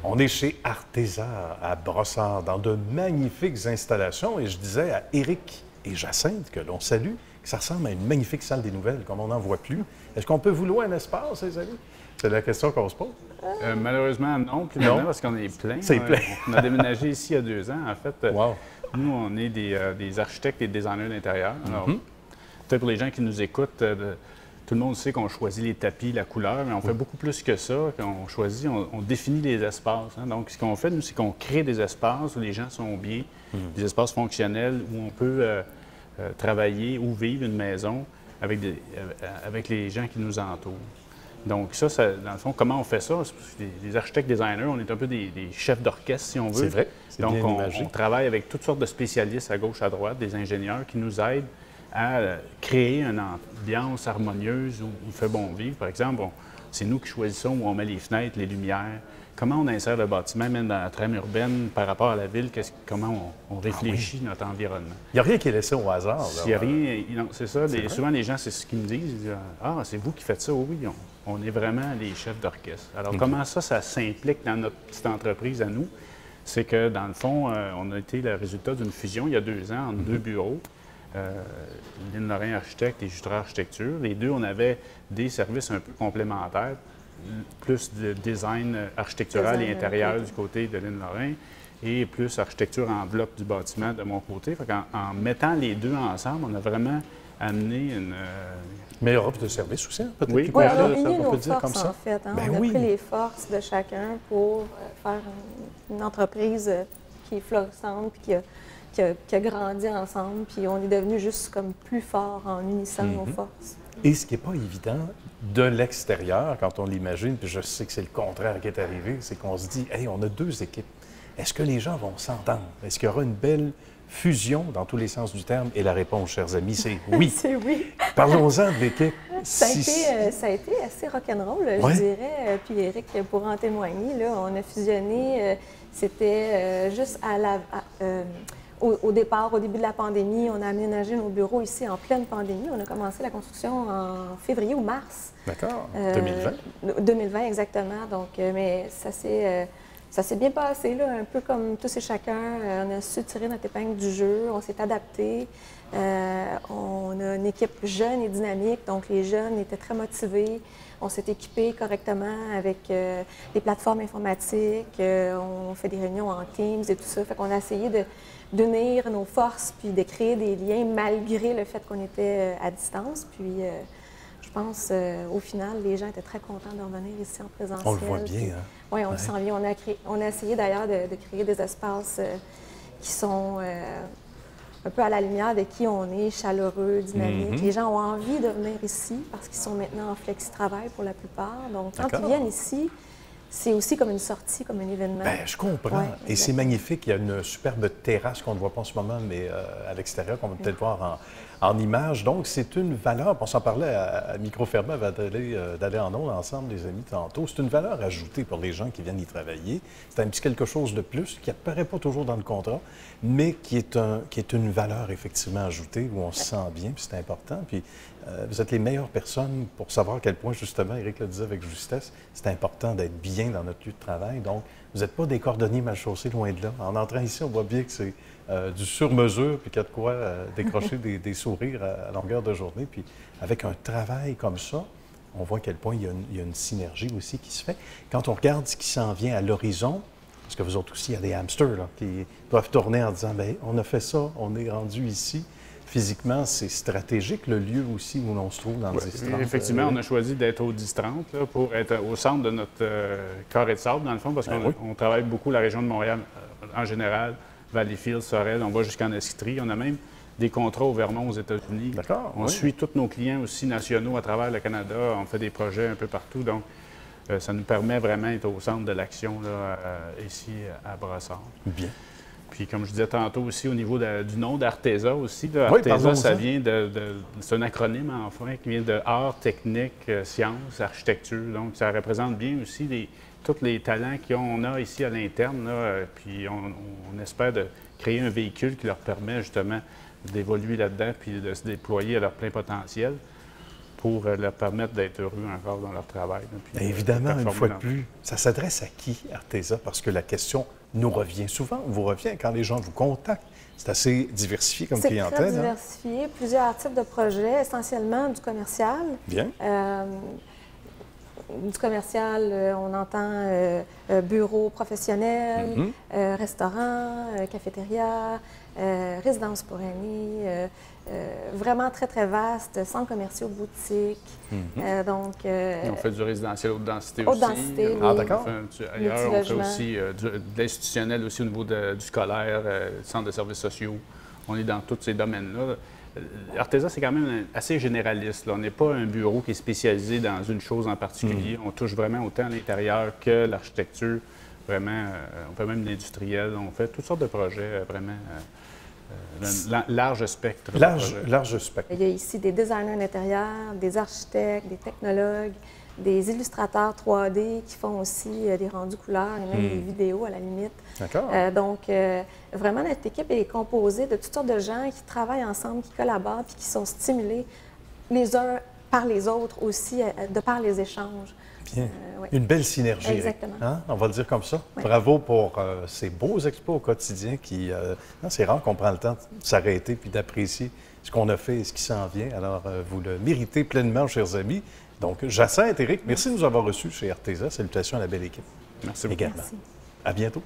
On est chez Arteza à Brossard, dans de magnifiques installations. Et je disais à Éric et Jacinthe, que l'on salue, que ça ressemble à une magnifique salle des nouvelles, comme on n'en voit plus. Est-ce qu'on peut vous louer un espace, les amis? C'est la question qu'on se pose. Malheureusement, non, plus maintenant, parce qu'on est plein. C'est plein. On a déménagé ici il y a 2 ans. En fait, Wow. nous, on est des architectes et des designers d'intérieur. Alors, peut-être pour les gens qui nous écoutent, tout le monde sait qu'on choisit les tapis, la couleur, mais on fait beaucoup plus que ça. On choisit, on définit les espaces. Hein. Donc, ce qu'on fait, nous, c'est qu'on crée des espaces où les gens sont bien, des espaces fonctionnels où on peut travailler ou vivre une maison avec les gens qui nous entourent. Donc ça, dans le fond, comment on fait ça? Les architectes designers, on est un peu des chefs d'orchestre, si on veut. C'est vrai. Donc, on travaille avec toutes sortes de spécialistes à gauche, à droite, des ingénieurs qui nous aident à créer une ambiance harmonieuse où il fait bon vivre. Par exemple, c'est nous qui choisissons où on met les fenêtres, les lumières, comment on insère le bâtiment, même dans la trame urbaine, par rapport à la ville, comment on réfléchit notre environnement. Il n'y a rien qui est laissé au hasard. Il n'y a rien, non, c'est ça. Souvent, les gens, c'est ce qu'ils me disent. Ils disent, ah, c'est vous qui faites ça. Oui, on est vraiment les chefs d'orchestre. Alors, comment ça s'implique dans notre petite entreprise à nous? C'est que, dans le fond, on a été le résultat d'une fusion il y a 2 ans entre 2 bureaux. Lynn Lorrain Architecte et Jutra Architecture. Les deux, on avait des services un peu complémentaires, plus de design architectural et intérieur du côté de Lynn Lorrain et plus architecture en bloc du bâtiment de mon côté. Fait en mettant les deux ensemble, on a vraiment amené une... meilleure offre de service aussi, hein, peut-être. Oui, on a on uni peut nos dire comme forces, ça. en fait. Hein? Ben on a oui. pris les forces de chacun pour faire une entreprise qui est florissante puis qui a grandi ensemble. Puis on est devenu juste comme plus fort en unissant nos forces. Et ce qui n'est pas évident de l'extérieur, quand on l'imagine, puis je sais que c'est le contraire qui est arrivé, c'est qu'on se dit, hey, on a 2 équipes. Est-ce que les gens vont s'entendre? Est-ce qu'il y aura une belle fusion dans tous les sens du terme? Et la réponse, chers amis, c'est oui. C'est oui. Parlons-en de l'équipe. Ça a été assez rock'n'roll, je dirais. Puis Éric pourra en témoigner. Là, on a fusionné, c'était juste au départ, au début de la pandémie. On a aménagé nos bureaux ici en pleine pandémie. On a commencé la construction en février ou mars. D'accord, 2020. 2020, exactement. Donc, mais ça s'est bien passé, là, un peu comme tous et chacun. On a su tirer notre épingle du jeu, on s'est adapté. On a une équipe jeune et dynamique, donc les jeunes étaient très motivés. On s'est équipé correctement avec des plateformes informatiques. On fait des réunions en Teams et tout ça. Fait qu'on a essayé d'unir nos forces puis de créer des liens malgré le fait qu'on était à distance. Puis je pense, au final, les gens étaient très contents de revenir ici en présentiel. On le voit bien, hein? Oui, on le sent bien. On a essayé d'ailleurs de créer des espaces qui sont un peu à la lumière de qui on est, chaleureux, dynamique. Les gens ont envie de venir ici parce qu'ils sont maintenant en flexi-travail pour la plupart. Donc, quand ils viennent ici, c'est aussi comme une sortie, comme un événement. Bien, je comprends. Ouais, et c'est magnifique. Il y a une superbe terrasse qu'on ne voit pas en ce moment, mais à l'extérieur, qu'on va peut-être voir en images. Donc, c'est une valeur. On s'en parlait à micro fermé avant d'aller en ondes ensemble, les amis, tantôt. C'est une valeur ajoutée pour les gens qui viennent y travailler. C'est un petit quelque chose de plus qui n'apparaît pas toujours dans le contrat, mais qui est une valeur effectivement ajoutée où on se sent bien, puis c'est important. Puis vous êtes les meilleures personnes pour savoir à quel point, justement, Éric le disait avec justesse, c'est important d'être bien dans notre lieu de travail. Donc, vous n'êtes pas des cordonniers mal chaussés, loin de là. En entrant ici, on voit bien que c'est du sur-mesure, puis qu'il y a de quoi décrocher des sourires à longueur de journée. Puis avec un travail comme ça, on voit à quel point il y a une synergie aussi qui se fait. Quand on regarde ce qui s'en vient à l'horizon, parce que vous autres aussi, il y a des hamsters là, qui doivent tourner en disant, bien, on a fait ça, on est rendu ici. Physiquement, c'est stratégique, le lieu aussi où l'on se trouve dans le 10-30. Effectivement, on a choisi d'être au 10-30 pour être au centre de notre carré de sable, dans le fond, parce qu'on travaille beaucoup la région de Montréal en général, Valleyfield, Sorel, on va jusqu'en Estrie. On a même des contrats au Vermont aux États-Unis. D'accord. On suit tous nos clients aussi nationaux à travers le Canada. On fait des projets un peu partout. Donc, ça nous permet vraiment d'être au centre de l'action ici à Brossard. Bien. Puis, comme je disais tantôt aussi, au niveau du nom d'Arteza aussi, Oui, Arteza, ça vient c'est un acronyme enfin qui vient de art, technique, science, architecture. Donc, ça représente bien aussi tous les talents qu'on a ici à l'interne. Puis, on espère de créer un véhicule qui leur permet justement d'évoluer là-dedans puis de se déployer à leur plein potentiel. pour leur permettre d'être heureux encore dans leur travail. Là, puis, Évidemment, une fois de dans- plus, ça s'adresse à qui, Arteza? Parce que la question nous revient souvent, vous revient quand les gens vous contactent. C'est assez diversifié comme C'est très clientèle. Hein? diversifié, plusieurs types de projets, essentiellement du commercial. Bien. Du commercial, on entend bureau professionnel, restaurant, cafétéria, résidence pour aînés, vraiment très, très vaste, centres commerciaux, boutiques. On fait du résidentiel haute densité Haute aussi. densité, oui. Ah, d'accord. Ailleurs, on fait Multilogement. aussi de l'institutionnel aussi au niveau du scolaire, centre de services sociaux. On est dans tous ces domaines-là. Arteza, c'est quand même assez généraliste, là. On n'est pas un bureau qui est spécialisé dans une chose en particulier. On touche vraiment autant l'intérieur que l'architecture. Vraiment, on fait même l'industriel. On fait toutes sortes de projets, vraiment. Un large spectre. de projets. Large spectre. Il y a ici des designers d'intérieur, des architectes, des technologues, des illustrateurs 3D qui font aussi des rendus couleurs et même des vidéos à la limite. D'accord. Vraiment, notre équipe est composée de toutes sortes de gens qui travaillent ensemble, qui collaborent puis qui sont stimulés les uns par les autres aussi, de par les échanges. Bien. Ouais. Une belle synergie. Eric. Exactement. Hein? On va le dire comme ça. Ouais. Bravo pour ces beaux expos au quotidien qui... c'est rare qu'on prend le temps de s'arrêter puis d'apprécier ce qu'on a fait et ce qui s'en vient. Alors, vous le méritez pleinement, chers amis. Donc, Jacinthe, Éric, merci de nous avoir reçus chez Arteza. Salutations à la belle équipe. Merci beaucoup. Également. Merci. À bientôt.